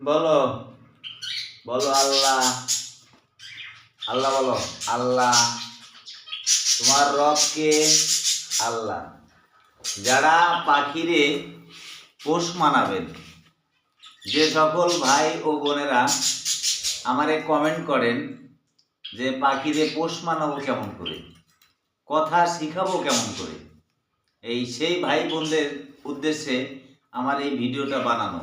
বলো বলো আল্লাহ আল্লাহ বলো আল্লাহ। তোমার রব কে? আল্লাহ। যারা পাখিরে পোষ মানাবেন, যে সকল ভাই ও বোনেরা আমারে কমেন্ট করেন যে পাখিরে পোষ মানাবো কেমন করে, কথা শিখাবো কেমন করে, সেই ভাই বোনদের উদ্দেশ্যে আমার এই ভিডিওটা বানানো।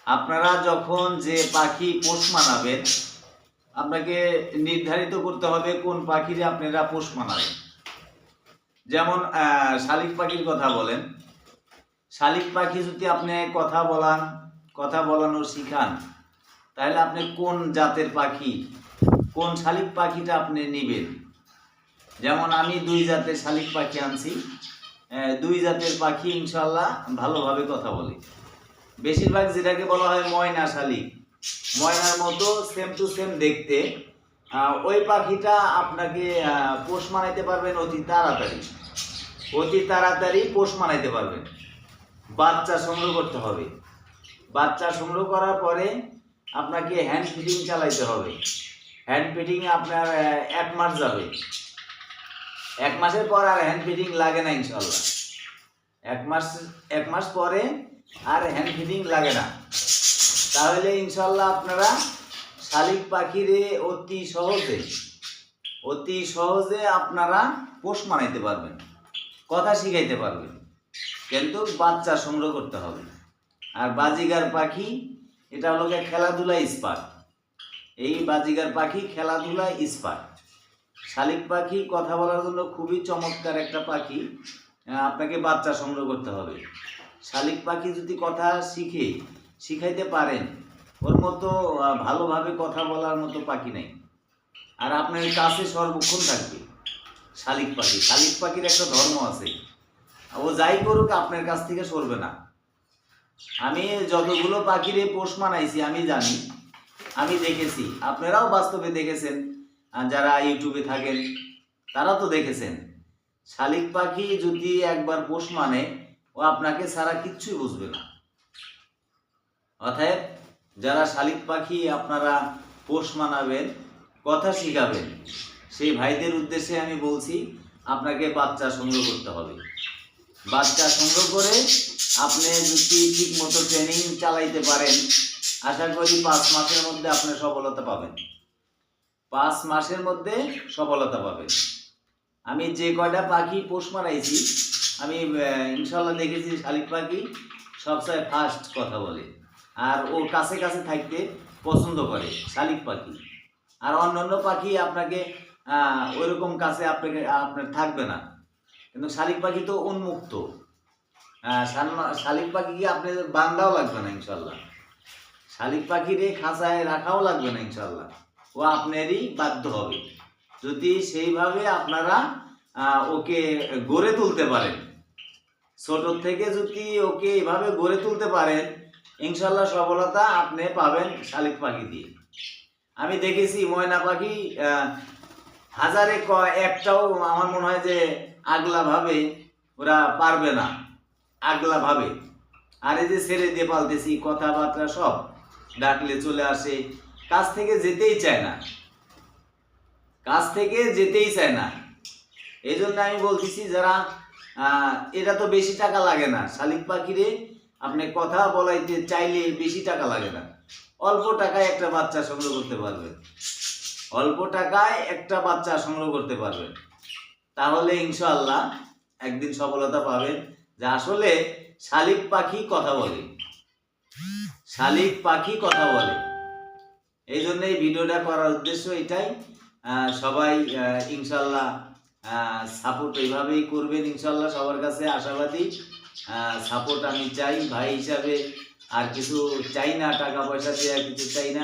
আপনারা যখন যে পাখি পোষ মানাবেন, আপনাকে নির্ধারিত করতে হবে কোন পাখিরে আপনারা পোষ মানাবেন। যেমন শালিক পাখির কথা বলেন, শালিক পাখি যদি আপনি কথা বলানো শিখান, তাহলে আপনি কোন জাতের পাখি, কোন শালিক পাখিটা আপনি নেবেন। যেমন আমি 2 জাতের শালিক পাখি আনছি, 2 জাতের পাখি ইনশাল্লাহ ভালোভাবে কথা বলে। বেশিরভাগ যেটাকে বলা হয় ময়না শালিক, ময়নার মতো সেম টু সেম দেখতে, ওই পাখিটা আপনাকে পোষ মানাইতে পারবেন অতি তাড়াতাড়ি পোষ মানাইতে পারবেন। বাচ্চা সংগ্রহ করতে হবে, বাচ্চা সংগ্রহ করার পরে আপনাকে হ্যান্ড ফিডিং চালাইতে হবে। হ্যান্ড ফিডিং আপনার 1 মাস যাবে, 1 মাসের পর আর হ্যান্ড ফিডিং লাগে না ইনশাল্লাহ। 1 মাস পরে আর হ্যান্ড ফিডিং লাগে না। তাহলে ইনশাল্লাহ আপনারা শালিক পাখিরে অতি সহজে আপনারা পোষ মানাইতে পারবেন, কথা শিখাইতে পারবেন। কিন্তু বাচ্চা সংগ্রহ করতে হবে। আর বাজিগার পাখি, এটা হলো খেলাধুলা স্পার্ট। এই বাজিগার পাখি খেলাধুলা স্পার্ট। শালিক পাখি কথা বলার জন্য খুবই চমৎকার একটা পাখি, আপনাকে বাচ্চা সংগ্রহ করতে হবে। শালিক পাখি যদি কথা শিখাইতে পারেন, ওর মতো ভালোভাবে কথা বলার মতো পাখি নাই। আর আপনার কাছে সর্বক্ষণ থাকবে শালিক পাখি। শালিক পাখির একটা ধর্ম আছে, ও যাই করুক আপনার কাছ থেকে সরবে না। আমি যতগুলো পাখিরে পোষ মানাইছি আমি জানি, আমি দেখেছি, আপনারাও বাস্তবে দেখেছেন, যারা ইউটিউবে থাকেন তারা তো দেখেছেন। শালিক পাখি যদি একবার পোষ মানে, ও আপনাকে ছাড়া কিচ্ছুই বুঝবে না। অতএব যারা শালিক পাখি আপনারা পোষ মানাবেন, কথা শিখাবেন, সেই ভাইদের উদ্দেশ্যে আমি বলছি, আপনাকে বাচ্চা সংগ্রহ করতে হবে। বাচ্চা সংগ্রহ করে আপনি যদি ঠিক মতো ট্রেনিং চালাইতে পারেন, আশা করি 5 মাসের মধ্যে আপনি সফলতা পাবেন। 5 মাসের মধ্যে সফলতা পাবেন। আমি যে কয়টা পাখি পোষ মানাইছি, আমি ইনশাল্লাহ দেখেছি শালিক পাখি সবচেয়ে ফাস্ট কথা বলে, আর ও কাছে কাছে থাকতে পছন্দ করে শালিক পাখি। আর অন্যান্য পাখি আপনাকে ওইরকম কাছে আপনার থাকবে না, কিন্তু শালিক পাখি তো উন্মুক্ত। শালিক পাখিকে আপনি বান্ধাও লাগবে না ইনশাল্লাহ, শালিক পাখিরে খাঁচায় রাখাও লাগবে না ইনশাল্লাহ। ও আপনারই বাধ্য হবে যদি সেইভাবে আপনারা ওকে গড়ে তুলতে পারেন। ছোট থেকে যদি ওকে এভাবে গড়ে তুলতে পারেন, ইনশাল্লাহ সফলতা আপনি পাবেন শালিক পাখি দিয়ে। আমি দেখেছি ময়না পাখি হাজারে একটাও আমার মনে হয় যে আগলা ভাবে ওরা পারবে না, আগলা ভাবে। আর এই যে ছেড়ে দিয়ে পালতেছি, কথাবার্তা সব ডাকলে চলে আসে, কাছ থেকে যেতেই চায় না। এই জন্য আমি বলতেছি, যারা এটা তো বেশি টাকা লাগে না, শালিক পাখিরে আপনি কথা বলাইতে চাইলে বেশি টাকা লাগে না। অল্প টাকায় একটা বাচ্চা সংগ্রহ করতে পারবেন, তাহলে ইনশাআল্লাহ একদিন সফলতা পাবেন। যে আসলে শালিক পাখি কথা বলে। এই জন্য এই ভিডিওটা করার উদ্দেশ্য এটাই। সবাই ইনশাল্লাহ সাপোর্ট এইভাবেই করবেন ইনশাল্লাহ। সবার কাছে আশাবাদী, সাপোর্ট আমি চাই ভাই হিসাবে, আর কিছু চাই না, টাকা পয়সা দিয়ে আর কিছু চাই না।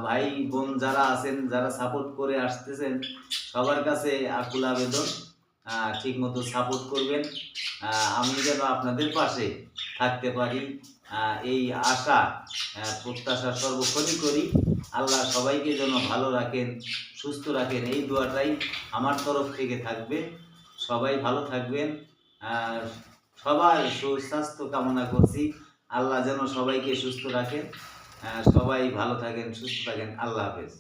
ভাই বোন যারা আছেন, যারা সাপোর্ট করে আসতেছেন, সবার কাছে আকুল আবেদন, ঠিক মতো সাপোর্ট করবেন। আমি যেন আপনাদের পাশে থাকতে পারি, এই আশা প্রত্যাশা সর্বক্ষণই করি। আল্লাহ সবাইকে যেন ভালো রাখেন, সুস্থ রাখেন, এই দোয়াটাই আমার তরফ থেকে থাকবে। সবাই ভালো থাকবেন, সবার সুস্বাস্থ্য কামনা করছি। আল্লাহ যেন সবাইকে সুস্থ রাখেন, সবাই ভালো থাকেন, সুস্থ থাকেন। আল্লাহ হাফেজ।